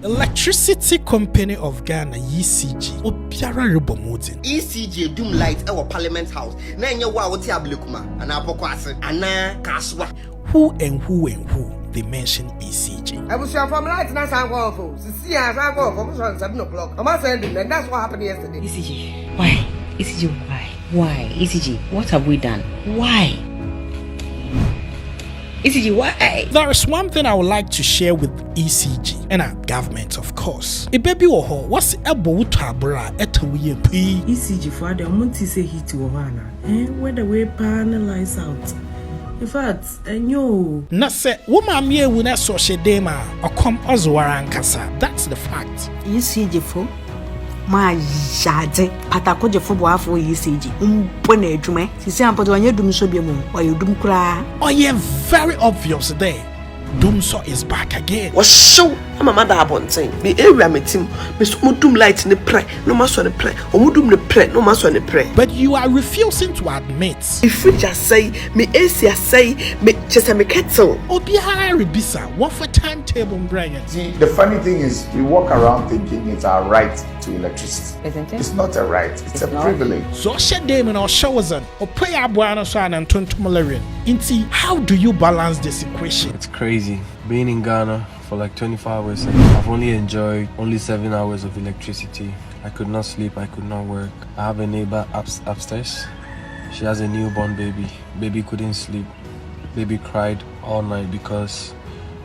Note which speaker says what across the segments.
Speaker 1: Electricity Company of Ghana, ECG. Obiara rebomotin.
Speaker 2: ECG doom light our Parliament House. Na enye wa wote abelekuma ana apokwase ana kaswa.
Speaker 1: Who they mention ECG.
Speaker 3: I was from light na san go for. See as I go for 7 o'clock. I'm not saying and that's what happened yesterday.
Speaker 4: ECG. Why? ECG why? Why? ECG, what have we done? Why? ECG, why?
Speaker 1: There is one thing I would like to share with ECG and our government, of course. A baby or what's about tabra at a
Speaker 5: ECG for the month is a hit to Havana. Where the way panelize out. In fact, and you.
Speaker 1: Not say, woman, me when I saw Shedema or come Ozwaran Kasa. That's the fact.
Speaker 6: ECG for my jade, Pataco for Wafo ECG. Pone Jume, Sisampo, when you do so be moon, or you do cry.
Speaker 1: Oh, yeah, very obvious there. Dumsor is back again.
Speaker 7: Was so I'm a mother upon saying, the area met him, Miss Mudum light in the prayer, no mass on the prayer, or Mudum the prayer, no mass on the prayer.
Speaker 1: But you are refusing to admit.
Speaker 7: If we just say, me Asia say, me just a me kettle.
Speaker 1: Obiara Ribisa, what for timetable, Brian?
Speaker 8: See, the funny thing is, we walk around thinking it's our right to electricity.
Speaker 4: Isn't it?
Speaker 8: It's not a right, it's a privilege.
Speaker 1: So Shedema or Shawazan or pay Abuana San and Tontumalarian. Inti, how do you balance this equation?
Speaker 9: It's crazy. Being in Ghana for like 24 hours, I've only enjoyed only 7 hours of electricity. I could not sleep, I could not work. I have a neighbor upstairs. She has a newborn baby. Baby couldn't sleep. Baby cried all night because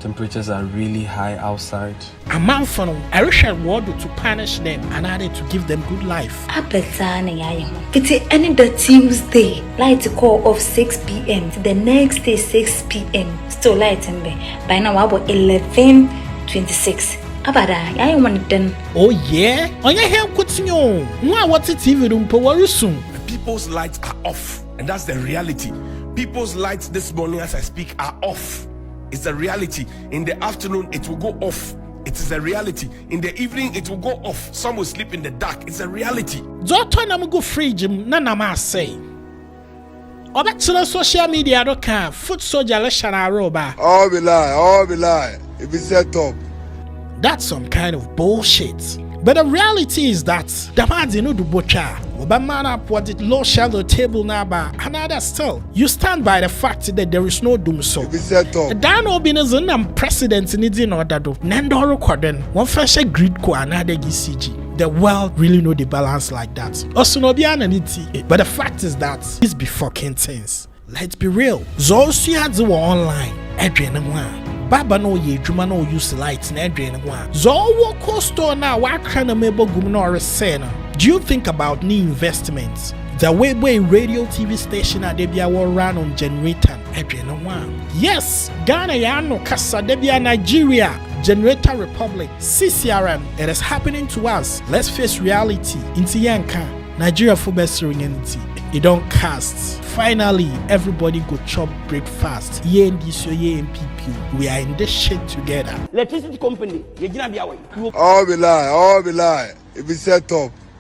Speaker 9: temperatures are really high outside.
Speaker 1: A man for no, I wish I would to punish them and added to give them good life.
Speaker 4: It's any the Tuesday, light call of 6 p.m. The next day 6 p.m. Still light in bed. By now about 11:26. Abada, I want it done.
Speaker 1: Oh yeah? On your hair continue. What's it TV room power soon?
Speaker 10: People's lights are off, and that's the reality. People's lights this morning as I speak are off. It's a reality. In the afternoon, it will go off. It is a reality. In the evening, it will go off. Some will sleep in the dark. It's a reality.
Speaker 1: Zoto na go free gym na na ma say. Obetzela social media do can foot soldier leshana roba.
Speaker 11: All be lie. If it's set up.
Speaker 1: That's some kind of bullshit. But the reality is that the man no do bocha. Obama put it low shallow table naba. Another still. You stand by the fact that there is no Dumsor.
Speaker 11: If it's set up.
Speaker 1: Dan Obinazon and president in order to Nandoro Koden. One fresh grid ko another ECG. The world really know the balance like that. Also no be anity. But the fact is that it's be fucking things. Let's be real. Zosi had the online. Adrian Baba no ye juma no use lights na Adrian Zo wo store now wa kana mebo gumno resena. Do you think about new investments? The way radio TV station at Debia will run on generator Adrian Yes, Ghana no kasa Debia Nigeria. Generator Republic, CCRM, it is happening to us. Let's face reality. Inti yanka, Nigeria for best serenity. It don't cast. Finally, everybody go chop breakfast. Ye and this ye and people. We are in this shit together.
Speaker 2: Electricity company,
Speaker 11: All be lie. If it's set up.